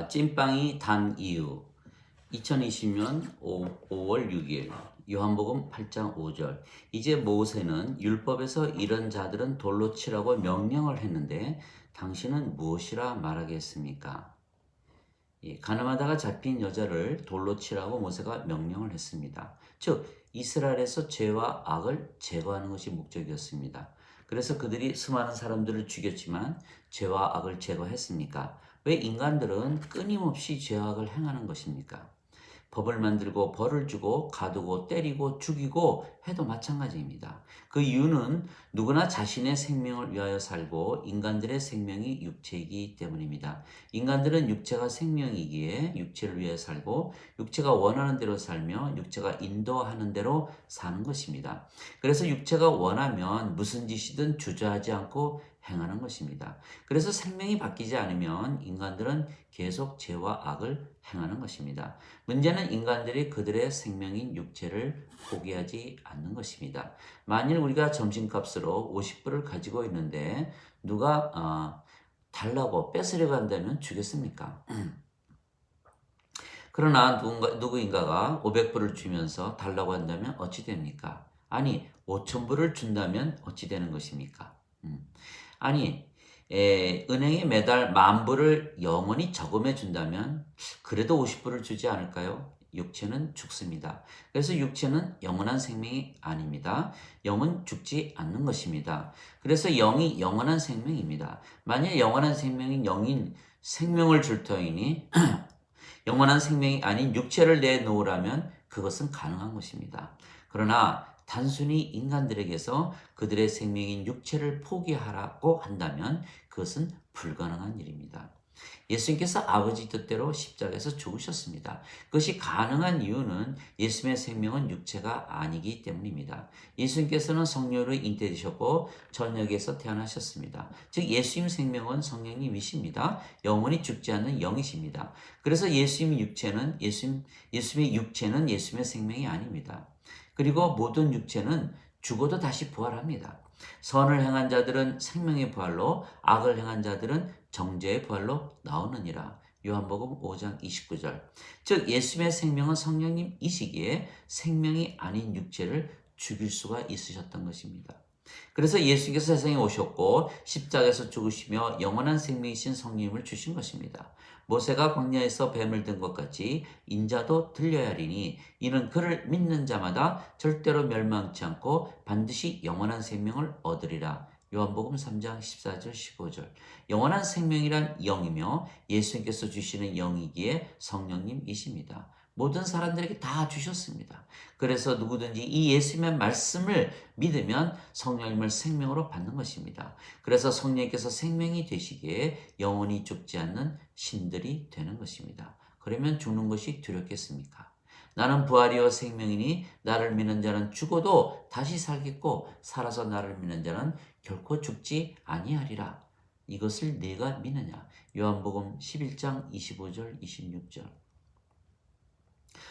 찐빵이 단 이유 2020년 5월 6일 요한복음 8장 5절 이제 모세는 율법에서 이런 자들은 돌로 치라고 명령을 했는데 당신은 무엇이라 말하겠습니까? 가늠하다가 잡힌 여자를 돌로 치라고 모세가 명령을 했습니다. 즉 이스라엘에서 죄와 악을 제거하는 것이 목적이었습니다. 그래서 그들이 수많은 사람들을 죽였지만 죄와 악을 제거했습니까? 왜 인간들은 끊임없이 죄와 악을 행하는 것입니까? 법을 만들고 벌을 주고 가두고 때리고 죽이고 해도 마찬가지입니다. 그 이유는 누구나 자신의 생명을 위하여 살고 인간들의 생명이 육체이기 때문입니다. 인간들은 육체가 생명이기에 육체를 위해 살고 육체가 원하는 대로 살며 육체가 인도하는 대로 사는 것입니다. 그래서 육체가 원하면 무슨 짓이든 주저하지 않고 행하는 것입니다. 그래서 생명이 바뀌지 않으면 인간들은 계속 죄와 악을 행하는 것입니다. 문제는 인간들이 그들의 생명인 육체를 포기하지 않는 것입니다. 만일 우리가 점심값으로 50불을 가지고 있는데 누가 달라고 뺏으려고 한다면 주겠습니까? 그러나 누구인가가 500불을 주면서 달라고 한다면 어찌 됩니까? 아니 5,000불을 준다면 어찌 되는 것입니까? 아니 은행에 매달 10,000불을 영원히 저금해 준다면 그래도 50불을 주지 않을까요? 육체는 죽습니다. 그래서 육체는 영원한 생명이 아닙니다. 영은 죽지 않는 것입니다. 그래서 영이 영원한 생명입니다. 만일 영원한 생명인 영인 생명을 줄 터이니 영원한 생명이 아닌 육체를 내놓으라면 그것은 가능한 것입니다. 그러나 단순히 인간들에게서 그들의 생명인 육체를 포기하라고 한다면 그것은 불가능한 일입니다. 예수님께서 아버지 뜻대로 십자가에서 죽으셨습니다. 그것이 가능한 이유는 예수님의 생명은 육체가 아니기 때문입니다. 예수님께서는 성령으로 잉태되셨고 전역에서 태어나셨습니다. 즉 예수님 생명은 성령님이십니다. 영원히 죽지 않는 영이십니다. 그래서 예수님의 육체는 예수님의 생명이 아닙니다. 그리고 모든 육체는 죽어도 다시 부활합니다. 선을 행한 자들은 생명의 부활로 악을 행한 자들은 정죄의 부활로 나오느니라. 요한복음 5장 29절. 즉 예수님의 생명은 성령님이시기에 생명이 아닌 육체를 죽일 수가 있으셨던 것입니다. 그래서 예수께서 세상에 오셨고 십자가에서 죽으시며 영원한 생명이신 성령님을 주신 것입니다. 모세가 광야에서 뱀을 든 것 같이 인자도 들려야 하리니 이는 그를 믿는 자마다 절대로 멸망치 않고 반드시 영원한 생명을 얻으리라. 요한복음 3장 14절 15절. 영원한 생명이란 영이며 예수님께서 주시는 영이기에 성령님이십니다. 모든 사람들에게 다 주셨습니다. 그래서 누구든지 이 예수님의 말씀을 믿으면 성령님을 생명으로 받는 것입니다. 그래서 성령님께서 생명이 되시기에 영원히 죽지 않는 신들이 되는 것입니다. 그러면 죽는 것이 두렵겠습니까? 나는 부활이요 생명이니 나를 믿는 자는 죽어도 다시 살겠고 살아서 나를 믿는 자는 결코 죽지 아니하리라. 이것을 네가 믿느냐? 요한복음 11장 25절 26절.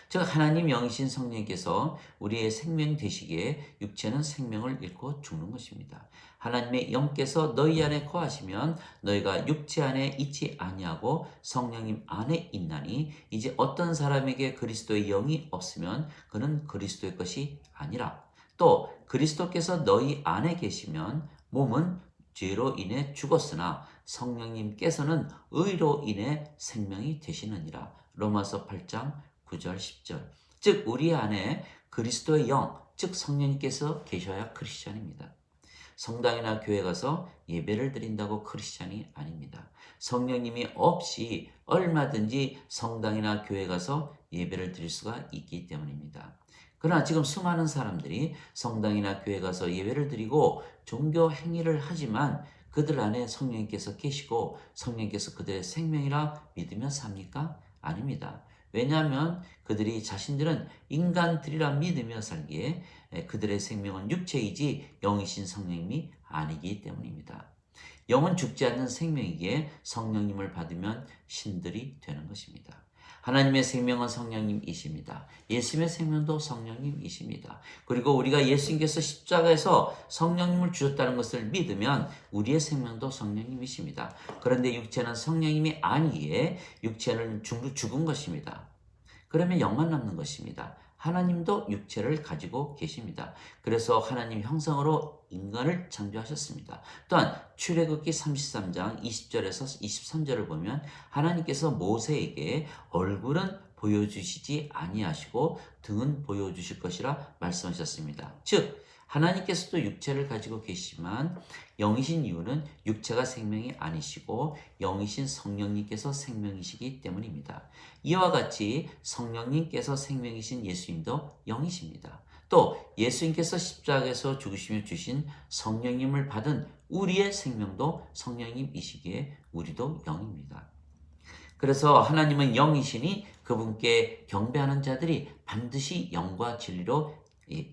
즉 하나님 영이신 성령께서 우리의 생명 되시기에 육체는 생명을 잃고 죽는 것입니다. 하나님의 영께서 너희 안에 거하시면 너희가 육체 안에 있지 아니하고 성령님 안에 있나니 이제 어떤 사람에게 그리스도의 영이 없으면 그는 그리스도의 것이 아니라 또 그리스도께서 너희 안에 계시면 몸은 죄로 인해 죽었으나 성령님께서는 의로 인해 생명이 되시느니라. 로마서 8장 9절 10절. 즉 우리 안에 그리스도의 영, 즉 성령님께서 계셔야 크리스찬입니다. 성당이나 교회 가서 예배를 드린다고 크리스찬이 아닙니다. 성령님이 없이 얼마든지 성당이나 교회 가서 예배를 드릴 수가 있기 때문입니다. 그러나 지금 수많은 사람들이 성당이나 교회 가서 예배를 드리고 종교 행위를 하지만 그들 안에 성령님께서 계시고 성령님께서 그들의 생명이라 믿으며 삽니까? 아닙니다. 왜냐하면 그들이 자신들은 인간들이라 믿으며 살기에 그들의 생명은 육체이지 영이신 성령님이 아니기 때문입니다. 영은 죽지 않는 생명이기에 성령님을 받으면 신들이 되는 것입니다. 하나님의 생명은 성령님이십니다. 예수님의 생명도 성령님이십니다. 그리고 우리가 예수님께서 십자가에서 성령님을 주셨다는 것을 믿으면 우리의 생명도 성령님이십니다. 그런데 육체는 성령님이 아니기에 육체는 죽은 것입니다. 그러면 영만 남는 것입니다. 하나님도 육체를 가지고 계십니다. 그래서 하나님 형상으로 인간을 창조하셨습니다. 또한 출애굽기 33장 20절에서 23절을 보면 하나님께서 모세에게 얼굴은 보여주시지 아니하시고 등은 보여주실 것이라 말씀하셨습니다. 즉 하나님께서도 육체를 가지고 계시지만 영이신 이유는 육체가 생명이 아니시고 영이신 성령님께서 생명이시기 때문입니다. 이와 같이 성령님께서 생명이신 예수님도 영이십니다. 또 예수님께서 십자가에서 죽으시며 주신 성령님을 받은 우리의 생명도 성령님이시기에 우리도 영입니다. 그래서 하나님은 영이시니 그분께 경배하는 자들이 반드시 영과 진리로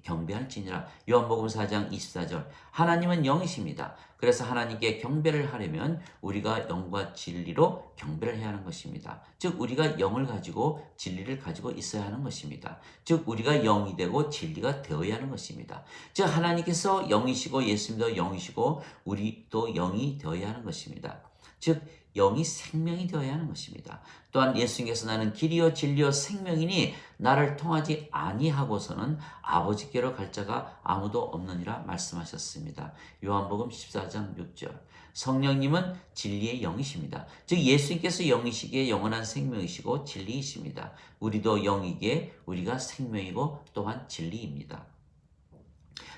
경배할지니라. 요한복음 4장 24절. 하나님은 영이십니다. 그래서 하나님께 경배를 하려면 우리가 영과 진리로 경배를 해야 하는 것입니다. 즉 우리가 영을 가지고 진리를 가지고 있어야 하는 것입니다. 즉 우리가 영이 되고 진리가 되어야 하는 것입니다. 즉 하나님께서 영이시고 예수님도 영이시고 우리도 영이 되어야 하는 것입니다. 즉 영이 생명이 되어야 하는 것입니다. 또한 예수님께서 나는 길이요 진리요 생명이니 나를 통하지 아니하고서는 아버지께로 갈 자가 아무도 없느니라 말씀하셨습니다. 요한복음 14장 6절. 성령님은 진리의 영이십니다. 즉 예수님께서 영이시기에 영원한 생명이시고 진리이십니다. 우리도 영이기에 우리가 생명이고 또한 진리입니다.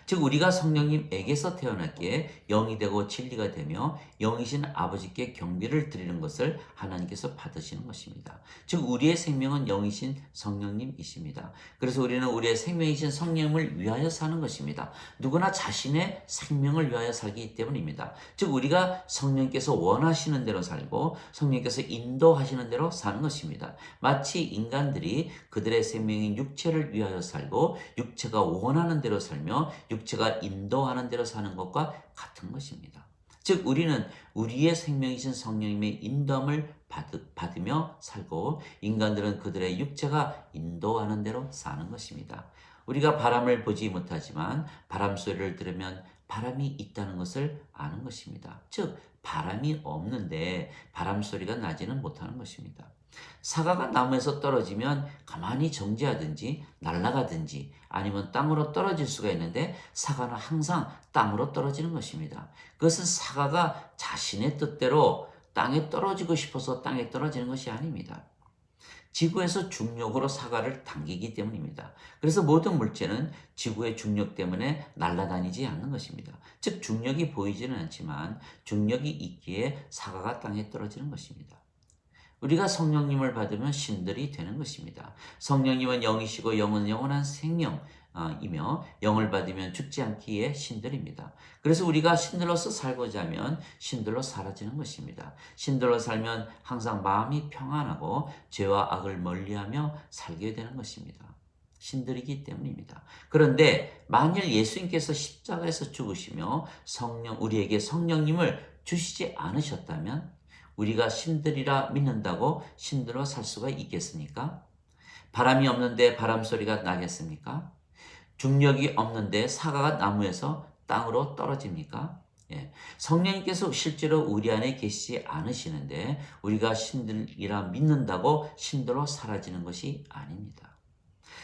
즉 우리가 성령님에게서 태어났기에 영이 되고 진리가 되며 영이신 아버지께 경배를 드리는 것을 하나님께서 받으시는 것입니다. 즉 우리의 생명은 영이신 성령님이십니다. 그래서 우리는 우리의 생명이신 성령을 위하여 사는 것입니다. 누구나 자신의 생명을 위하여 살기 때문입니다. 즉 우리가 성령께서 원하시는 대로 살고 성령께서 인도하시는 대로 사는 것입니다. 마치 인간들이 그들의 생명인 육체를 위하여 살고 육체가 원하는 대로 살며 육체가 인도하는 대로 사는 것과 같은 것입니다. 즉 우리는 우리의 생명이신 성령님의 인도함을 받으며 살고 인간들은 그들의 육체가 인도하는 대로 사는 것입니다. 우리가 바람을 보지 못하지만 바람 소리를 들으면 바람이 있다는 것을 아는 것입니다. 즉 바람이 없는데 바람 소리가 나지는 못하는 것입니다. 사과가 나무에서 떨어지면 가만히 정지하든지 날아가든지 아니면 땅으로 떨어질 수가 있는데 사과는 항상 땅으로 떨어지는 것입니다. 그것은 사과가 자신의 뜻대로 땅에 떨어지고 싶어서 땅에 떨어지는 것이 아닙니다. 지구에서 중력으로 사과를 당기기 때문입니다. 그래서 모든 물체는 지구의 중력 때문에 날아다니지 않는 것입니다. 즉 중력이 보이지는 않지만 중력이 있기에 사과가 땅에 떨어지는 것입니다. 우리가 성령님을 받으면 신들이 되는 것입니다. 성령님은 영이시고 영은 영원한 생명이며 영을 받으면 죽지 않기에 신들입니다. 그래서 우리가 신들로서 살고자 하면 신들로 사라지는 것입니다. 신들로 살면 항상 마음이 평안하고 죄와 악을 멀리하며 살게 되는 것입니다. 신들이기 때문입니다. 그런데 만일 예수님께서 십자가에서 죽으시며 우리에게 성령님을 주시지 않으셨다면 우리가 신들이라 믿는다고 신들로 살 수가 있겠습니까? 바람이 없는데 바람 소리가 나겠습니까? 중력이 없는데 사과가 나무에서 땅으로 떨어집니까? 예. 성령님께서 실제로 우리 안에 계시지 않으시는데 우리가 신들이라 믿는다고 신들로 사라지는 것이 아닙니다.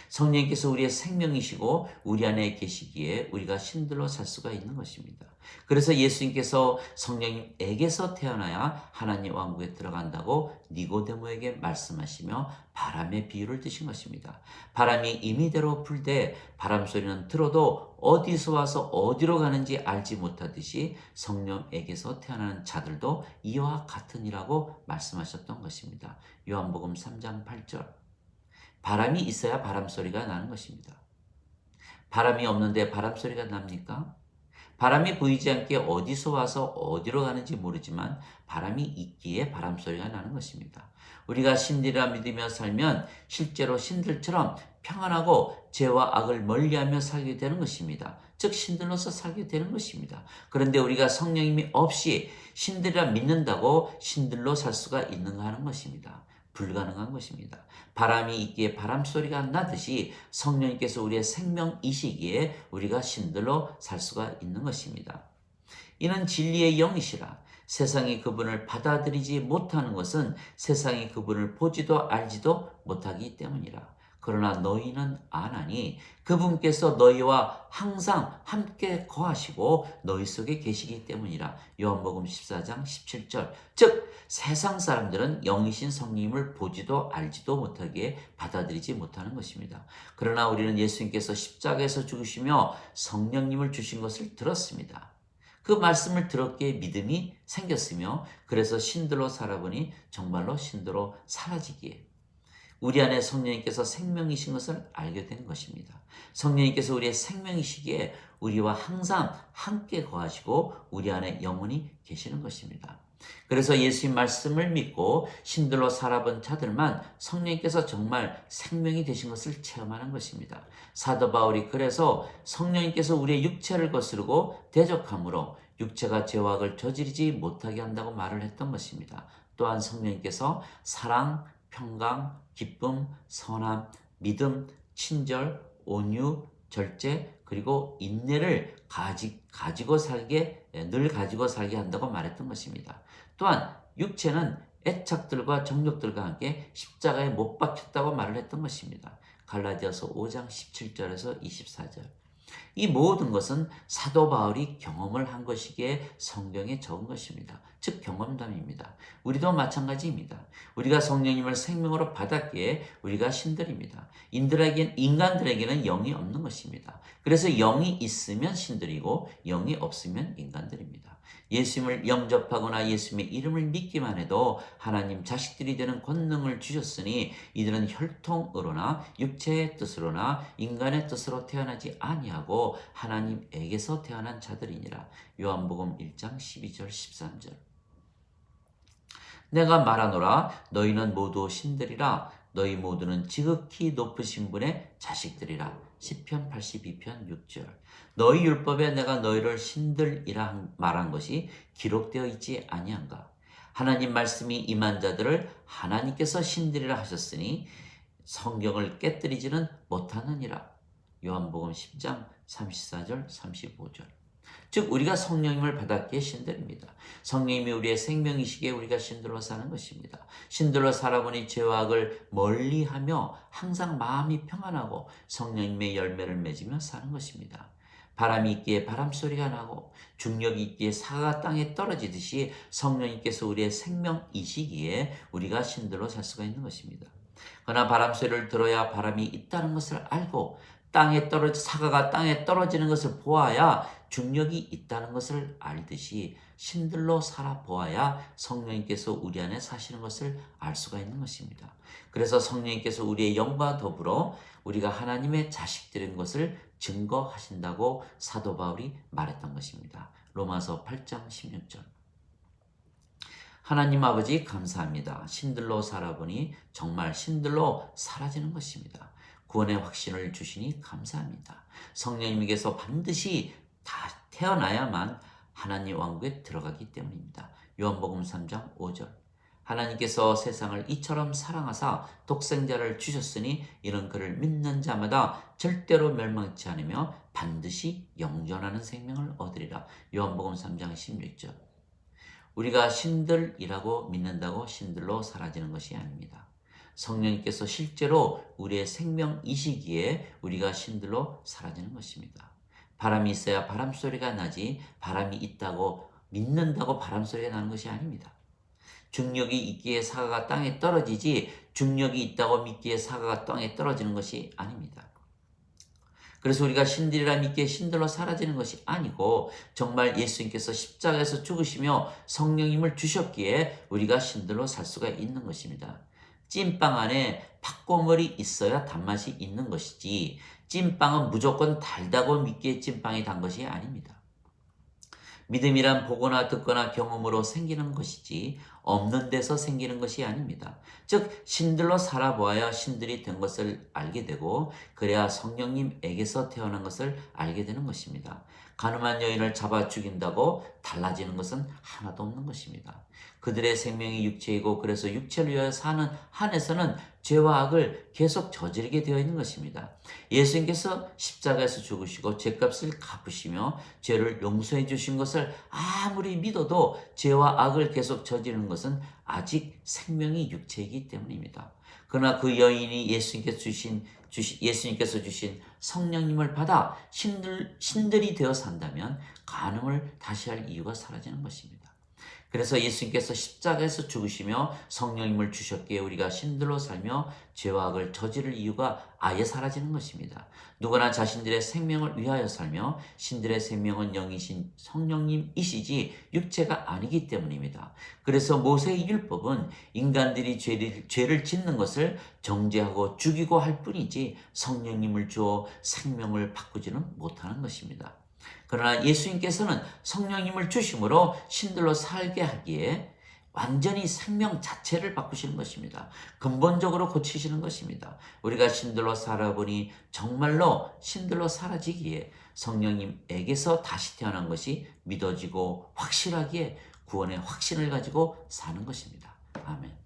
성령께서 우리의 생명이시고 우리 안에 계시기에 우리가 신들로 살 수가 있는 것입니다. 그래서 예수님께서 성령님에게서 태어나야 하나님 왕국에 들어간다고 니고데모에게 말씀하시며 바람의 비유를 드신 것입니다. 바람이 임의대로 불되 바람 소리는 들어도 어디서 와서 어디로 가는지 알지 못하듯이 성령에게서 태어나는 자들도 이와 같으니라고 말씀하셨던 것입니다. 요한복음 3장 8절. 바람이 있어야 바람 소리가 나는 것입니다. 바람이 없는데 바람 소리가 납니까? 바람이 보이지 않게 어디서 와서 어디로 가는지 모르지만 바람이 있기에 바람 소리가 나는 것입니다. 우리가 신들이라 믿으며 살면 실제로 신들처럼 평안하고 죄와 악을 멀리하며 살게 되는 것입니다. 즉 신들로서 살게 되는 것입니다. 그런데 우리가 성령님이 없이 신들이라 믿는다고 신들로 살 수가 있는가 하는 것입니다. 불가능한 것입니다. 바람이 있기에 바람 소리가 나듯이 성령님께서 우리의 생명이시기에 우리가 신들로 살 수가 있는 것입니다. 이는 진리의 영이시라. 세상이 그분을 받아들이지 못하는 것은 세상이 그분을 보지도 알지도 못하기 때문이라. 그러나 너희는 아나니 그분께서 너희와 항상 함께 거하시고 너희 속에 계시기 때문이라. 요한복음 14장 17절. 즉 세상 사람들은 영이신 성령님을 보지도 알지도 못하기에 받아들이지 못하는 것입니다. 그러나 우리는 예수님께서 십자가에서 죽으시며 성령님을 주신 것을 들었습니다. 그 말씀을 들었기에 믿음이 생겼으며 그래서 신들로 살아보니 정말로 신들로 사라지기에 우리 안에 성령님께서 생명이신 것을 알게 된 것입니다. 성령님께서 우리의 생명이시기에 우리와 항상 함께 거하시고 우리 안에 영원히 계시는 것입니다. 그래서 예수님 말씀을 믿고 신들로 살아본 자들만 성령님께서 정말 생명이 되신 것을 체험하는 것입니다. 사도 바울이 그래서 성령님께서 우리의 육체를 거스르고 대적함으로 육체가 죄와 악을 저지르지 못하게 한다고 말을 했던 것입니다. 또한 성령님께서 사랑, 평강, 기쁨, 선함, 믿음, 친절, 온유, 절제, 그리고 인내를 늘 가지고 살게 한다고 말했던 것입니다. 또한 육체는 애착들과 정욕들과 함께 십자가에 못 박혔다고 말을 했던 것입니다. 갈라디아서 5장 17절에서 24절. 이 모든 것은 사도 바울이 경험을 한 것이기에 성경에 적은 것입니다. 즉 경험담입니다. 우리도 마찬가지입니다. 우리가 성령님을 생명으로 받았기에 우리가 신들입니다. 인간들에게는 영이 없는 것입니다. 그래서 영이 있으면 신들이고 영이 없으면 인간들입니다. 예수님을 영접하거나 예수님의 이름을 믿기만 해도 하나님 자식들이 되는 권능을 주셨으니 이들은 혈통으로나 육체의 뜻으로나 인간의 뜻으로 태어나지 아니하고 하나님에게서 태어난 자들이니라. 요한복음 1장 12절 13절. 내가 말하노라 너희는 모두 신들이라. 너희 모두는 지극히 높으신 분의 자식들이라. 시편 82편 6절. 너희 율법에 내가 너희를 신들이라 말한 것이 기록되어 있지 아니한가. 하나님 말씀이 임한 자들을 하나님께서 신들이라 하셨으니 성경을 깨뜨리지는 못하느니라. 요한복음 10장 34절 35절. 즉 우리가 성령님을 받았기에 신들입니다. 성령님이 우리의 생명이시기에 우리가 신들로 사는 것입니다. 신들로 살아보니 죄와 악을 멀리하며 항상 마음이 평안하고 성령님의 열매를 맺으며 사는 것입니다. 바람이 있기에 바람소리가 나고 중력이 있기에 사과가 땅에 떨어지듯이 성령님께서 우리의 생명이시기에 우리가 신들로 살 수가 있는 것입니다. 그러나 바람소리를 들어야 바람이 있다는 것을 알고 사과가 땅에 떨어지는 것을 보아야 중력이 있다는 것을 알듯이 신들로 살아보아야 성령님께서 우리 안에 사시는 것을 알 수가 있는 것입니다. 그래서 성령님께서 우리의 영과 더불어 우리가 하나님의 자식들인 것을 증거하신다고 사도 바울이 말했던 것입니다. 로마서 8장 16절. 하나님 아버지 감사합니다. 신들로 살아보니 정말 신들로 사라지는 것입니다. 구원의 확신을 주시니 감사합니다. 성령님께서 반드시 다 태어나야만 하나님 왕국에 들어가기 때문입니다. 요한복음 3장 5절. 하나님께서 세상을 이처럼 사랑하사 독생자를 주셨으니 이는 그를 믿는 자마다 절대로 멸망치 않으며 반드시 영존하는 생명을 얻으리라. 요한복음 3장 16절. 우리가 신들이라고 믿는다고 신들로 사라지는 것이 아닙니다. 성령님께서 실제로 우리의 생명이시기에 우리가 신들로 사라지는 것입니다. 바람이 있어야 바람소리가 나지 바람이 있다고 믿는다고 바람소리가 나는 것이 아닙니다. 중력이 있기에 사과가 땅에 떨어지지 중력이 있다고 믿기에 사과가 땅에 떨어지는 것이 아닙니다. 그래서 우리가 신들이라 믿기에 신들로 사라지는 것이 아니고 정말 예수님께서 십자가에서 죽으시며 성령님을 주셨기에 우리가 신들로 살 수가 있는 것입니다. 찐빵 안에 팥고물이 있어야 단맛이 있는 것이지 찐빵은 무조건 달다고 믿기에 찐빵이 단 것이 아닙니다. 믿음이란 보거나 듣거나 경험으로 생기는 것이지 없는 데서 생기는 것이 아닙니다. 즉 신들로 살아보아야 신들이 된 것을 알게 되고 그래야 성령님에게서 태어난 것을 알게 되는 것입니다. 가늠한 여인을 잡아 죽인다고 달라지는 것은 하나도 없는 것입니다. 그들의 생명이 육체이고 그래서 육체를 위하여 사는 한에서는 죄와 악을 계속 저지르게 되어 있는 것입니다. 예수님께서 십자가에서 죽으시고 죄값을 갚으시며 죄를 용서해 주신 것을 아무리 믿어도 죄와 악을 계속 저지르는 것은 아직 생명이 육체이기 때문입니다. 그러나 그 여인이 예수님께서 주신 성령님을 받아 신들이 되어 산다면 간음을 다시 할 이유가 사라지는 것입니다. 그래서 예수님께서 십자가에서 죽으시며 성령님을 주셨기에 우리가 신들로 살며 죄와 악을 저지를 이유가 아예 사라지는 것입니다. 누구나 자신들의 생명을 위하여 살며 신들의 생명은 영이신 성령님이시지 육체가 아니기 때문입니다. 그래서 모세의 율법은 인간들이 죄를 짓는 것을 정죄하고 죽이고 할 뿐이지 성령님을 주어 생명을 바꾸지는 못하는 것입니다. 그러나 예수님께서는 성령님을 주심으로 신들로 살게 하기에 완전히 생명 자체를 바꾸시는 것입니다. 근본적으로 고치시는 것입니다. 우리가 신들로 살아보니 정말로 신들로 사라지기에 성령님에게서 다시 태어난 것이 믿어지고 확실하기에 구원의 확신을 가지고 사는 것입니다. 아멘.